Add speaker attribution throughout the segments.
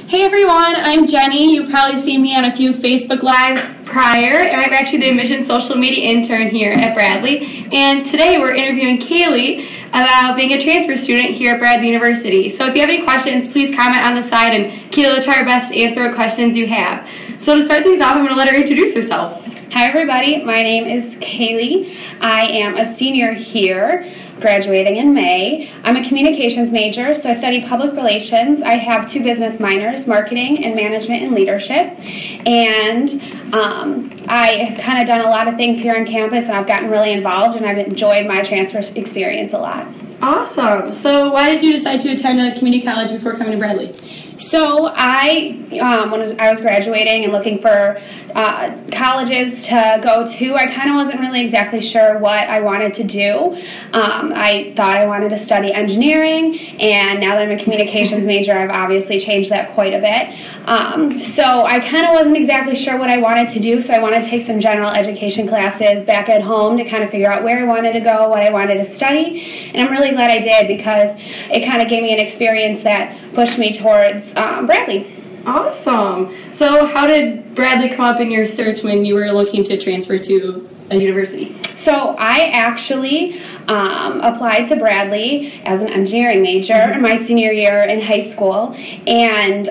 Speaker 1: Hey everyone, I'm Jenny. You've probably seen me on a few Facebook Lives prior, and I'm actually the admissions social media intern here at Bradley. And today we're interviewing Kaylee about being a transfer student here at Bradley University. So if you have any questions, please comment on the side, and Kaylee will try her best to answer what questions you have. So to start things off, I'm going to let her introduce herself.
Speaker 2: Hi everybody, my name is Kaylee. I am a senior here, graduating in May. I'm a communications major, so I study public relations. I have 2 business minors, marketing and management and leadership. And I have kind of done a lot of things here on campus, and I've gotten really involved, and I've enjoyed my transfer experience a lot.
Speaker 1: Awesome. So why did you decide to attend a community college before coming to Bradley?
Speaker 2: So when I was graduating and looking for colleges to go to, I kind of wasn't really exactly sure what I wanted to do. I thought I wanted to study engineering, and now that I'm a communications major, I've obviously changed that quite a bit. So I kind of wasn't exactly sure what I wanted to do, so I wanted to take some general education classes back at home to kind of figure out where I wanted to go, what I wanted to study, and I'm really glad I did because it kind of gave me an experience that pushed me towards Bradley.
Speaker 1: Awesome. So how did Bradley come up in your search when you were looking to transfer to a university?
Speaker 2: So I actually applied to Bradley as an engineering major in my senior year in high school, and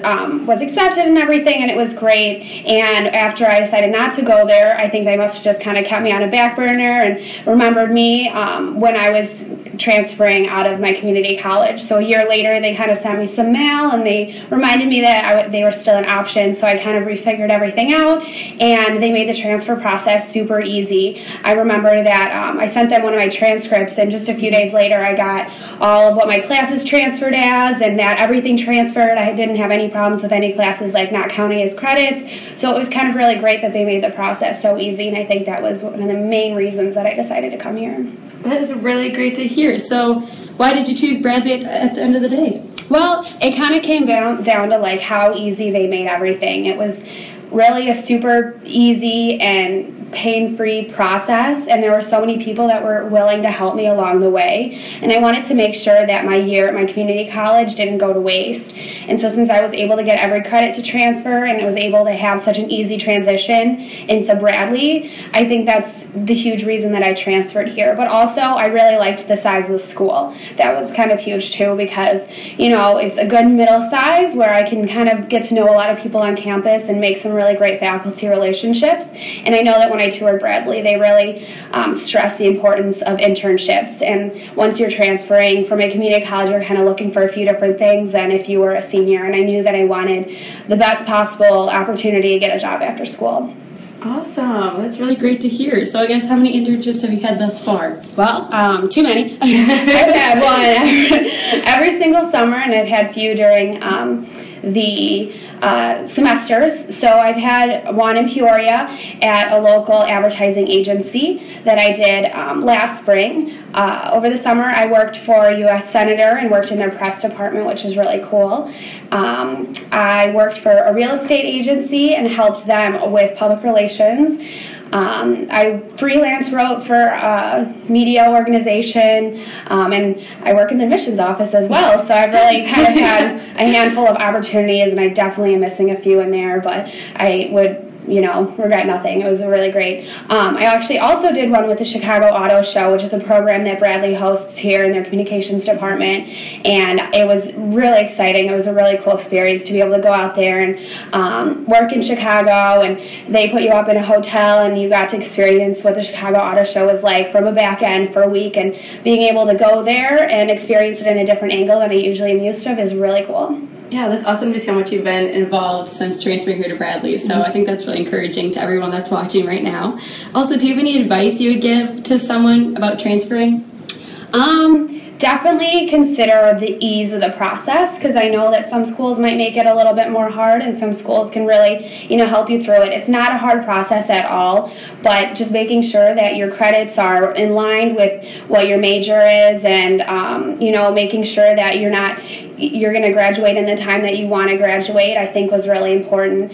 Speaker 2: was accepted and everything, and it was great. And after I decided not to go there, I think they must have just kind of kept me on a back burner and remembered me when I was transferring out of my community college. So a year later, they kind of sent me some mail, and they reminded me that they were still an option, so I kind of refigured everything out, and they made the transfer process super easy. I remember that I sent them one of my transcripts, and just a few days later I got all of what my classes transferred as, and that everything transferred. I didn't have any problems with any classes like not counting as credits, so it was kind of really great that they made the process so easy, and I think that was one of the main reasons that I decided to come here.
Speaker 1: That is really great to hear. So why did you choose Bradley at the end of the day?
Speaker 2: Well, it kind of came down to like how easy they made everything. It was really a super easy and pain-free process, and there were so many people that were willing to help me along the way, and I wanted to make sure that my year at my community college didn't go to waste. And so since I was able to get every credit to transfer and I was able to have such an easy transition into Bradley, I think that's the huge reason that I transferred here. But also I really liked the size of the school. That was kind of huge too, because it's a good middle size where I can kind of get to know a lot of people on campus and make some really great faculty relationships. And I know that when I toured Bradley, they really stress the importance of internships. And once you're transferring from a community college, you're kind of looking for a few different things than if you were a senior. And I knew that I wanted the best possible opportunity to get a job after school.
Speaker 1: Awesome. That's really great to hear. So I guess how many internships have you had thus far?
Speaker 2: Well, too many. I've had one every single summer, and I've had a few during the semesters. So I've had one in Peoria at a local advertising agency that I did last spring. Over the summer I worked for a U.S. Senator and worked in their press department, which was really cool. I worked for a real estate agency and helped them with public relations. I freelance wrote for a media organization, and I work in the admissions office as well, so I've really kind of had a handful of opportunities, and I definitely am missing a few in there, but I would regret nothing. It was really great. I actually also did one with the Chicago Auto Show, which is a program that Bradley hosts here in their communications department, and it was really exciting. It was a really cool experience to be able to go out there and work in Chicago, and they put you up in a hotel, and you got to experience what the Chicago Auto Show was like from a back end for a week, and being able to go there and experience it in a different angle than I usually am used to is really cool.
Speaker 1: Yeah, that's awesome to see how much you've been involved since transferring here to Bradley. So I think that's really encouraging to everyone that's watching right now. Also, do you have any advice you would give to someone about transferring?
Speaker 2: Definitely consider the ease of the process, because I know that some schools might make it a little bit more hard, and some schools can really, help you through it. It's not a hard process at all, but just making sure that your credits are in line with what your major is, and making sure that you're not you're going to graduate in the time that you want to graduate, I think was really important.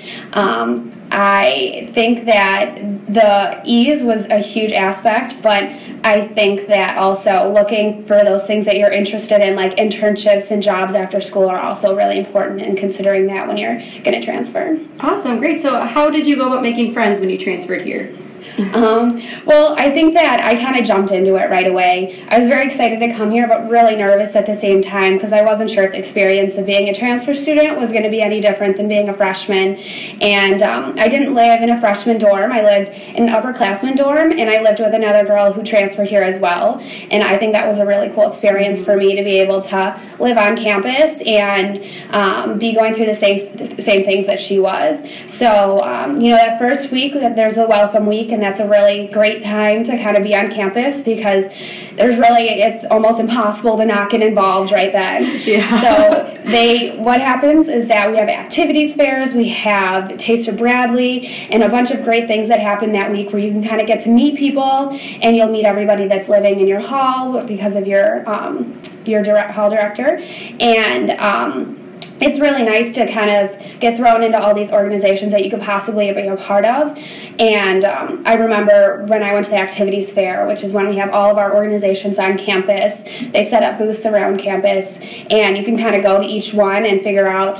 Speaker 2: I think that the ease was a huge aspect, but I think that also looking for those things that you're interested in, like internships and jobs after school, are also really important, and considering that when you're going to transfer.
Speaker 1: Awesome, great. So how did you go about making friends when you transferred here?
Speaker 2: Well, I think that I kind of jumped into it right away. I was very excited to come here, but really nervous at the same time because I wasn't sure if the experience of being a transfer student was going to be any different than being a freshman. And I didn't live in a freshman dorm. I lived in an upperclassman dorm, and I lived with another girl who transferred here as well. And I think that was a really cool experience for me to be able to live on campus and be going through the same things that she was. So, that first week, there's a welcome week, and that's a really great time to kind of be on campus because it's almost impossible to not get involved right then.
Speaker 1: Yeah.
Speaker 2: So what happens is that we have activities fairs, we have Taste of Bradley, and a bunch of great things that happen that week where you can kind of get to meet people, and you'll meet everybody that's living in your hall because of your hall director. And it's really nice to kind of get thrown into all these organizations that you could possibly be a part of. And I remember when I went to the activities fair, which is when we have all of our organizations on campus, they set up booths around campus, and you can kind of go to each one and figure out,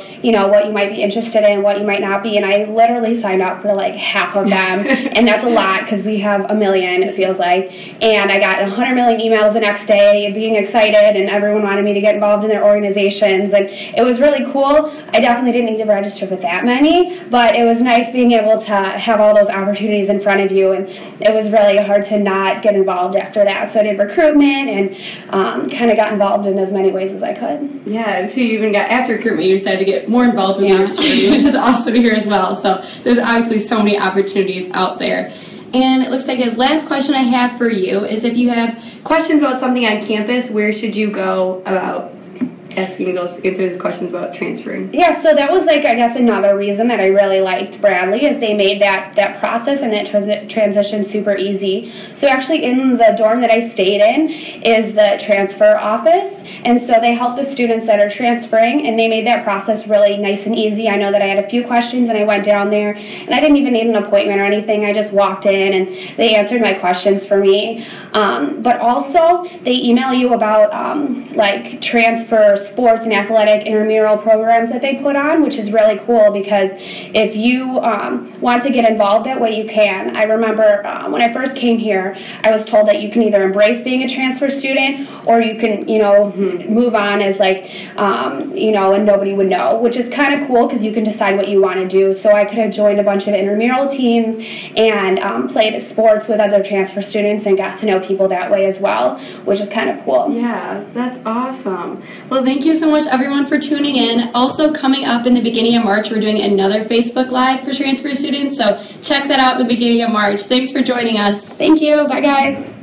Speaker 2: what you might be interested in, what you might not be. And I literally signed up for like half of them, and that's a lot because we have a million, it feels like. And I got 100 million emails the next day being excited, and everyone wanted me to get involved in their organizations, and it was really cool. I definitely didn't need to register for that many, but it was nice being able to have all those opportunities in front of you, and it was really hard to not get involved after that. So I did recruitment and kind of got involved in as many ways as I could.
Speaker 1: Yeah, so you even got, after recruitment, you decided to get more involved in the sorority, which is awesome to hear as well. So there's obviously so many opportunities out there. And it looks like the last question I have for you is if you have questions about something on campus, where should you go about answering those questions about transferring?
Speaker 2: Yeah, so that was I guess another reason that I really liked Bradley is they made that process and that transition super easy. So actually in the dorm that I stayed in is the transfer office, and so they help the students that are transferring, and they made that process really nice and easy. I know that I had a few questions, and I went down there, and I didn't even need an appointment or anything. I just walked in, and they answered my questions for me. But also, they email you about transfer sports and athletic intramural programs that they put on, which is really cool because if you want to get involved at what you can. I remember when I first came here, I was told that you can either embrace being a transfer student or you can, move on as and nobody would know, which is kind of cool because you can decide what you want to do. So I could have joined a bunch of intramural teams and played sports with other transfer students and got to know people that way as well, which is kind of cool.
Speaker 1: Yeah, that's awesome. Well, thank you so much, everyone, for tuning in. Also, coming up in the beginning of March, we're doing another Facebook Live for transfer students, so check that out in the beginning of March. Thanks for joining us.
Speaker 2: Thank you. Bye, guys.